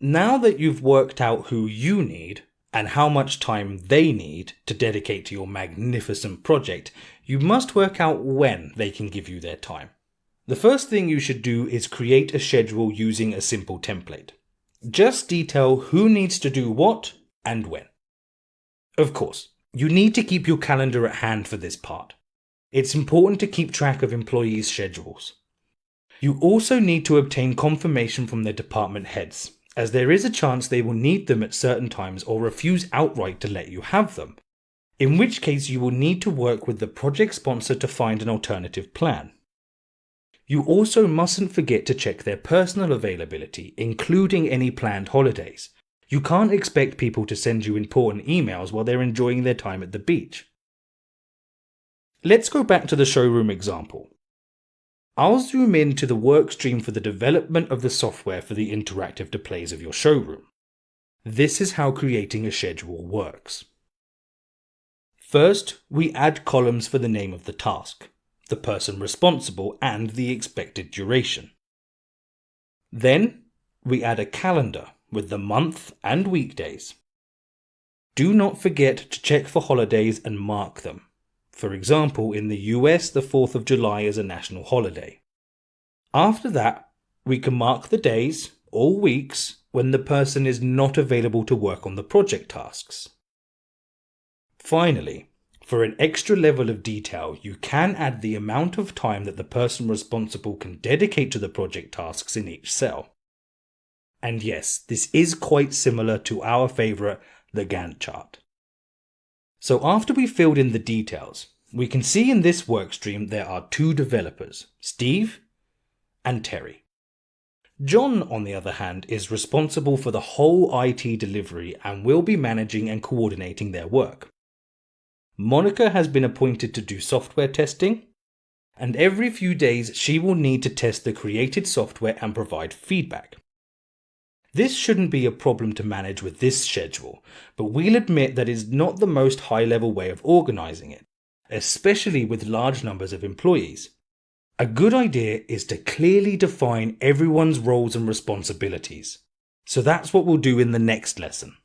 Now that you've worked out who you need and how much time they need to dedicate to your magnificent project, you must work out when they can give you their time. The first thing you should do is create a schedule using a simple template. Just detail who needs to do what and when. Of course, you need to keep your calendar at hand for this part. It's important to keep track of employees' schedules. You also need to obtain confirmation from their department heads, as there is a chance they will need them at certain times or refuse outright to let you have them, in which case you will need to work with the project sponsor to find an alternative plan. You also mustn't forget to check their personal availability, including any planned holidays. You can't expect people to send you important emails while they're enjoying their time at the beach. Let's go back to the showroom example. I'll zoom in to the workstream for the development of the software for the interactive displays of your showroom. This is how creating a schedule works. First, we add columns for the name of the task, the person responsible, and the expected duration. Then, we add a calendar with the month and weekdays. Do not forget to check for holidays and mark them. For example, in the US, the 4th of July is a national holiday. After that, we can mark the days or weeks when the person is not available to work on the project tasks. Finally, for an extra level of detail, you can add the amount of time that the person responsible can dedicate to the project tasks in each cell. And yes, this is quite similar to our favourite, the Gantt chart. So after we filled in the details, we can see in this workstream there are two developers, Steve and Terry. John, on the other hand, is responsible for the whole IT delivery and will be managing and coordinating their work. Monica has been appointed to do software testing, and every few days she will need to test the created software and provide feedback. This shouldn't be a problem to manage with this schedule, but we'll admit that is not the most high-level way of organising it, especially with large numbers of employees. A good idea is to clearly define everyone's roles and responsibilities. So that's what we'll do in the next lesson.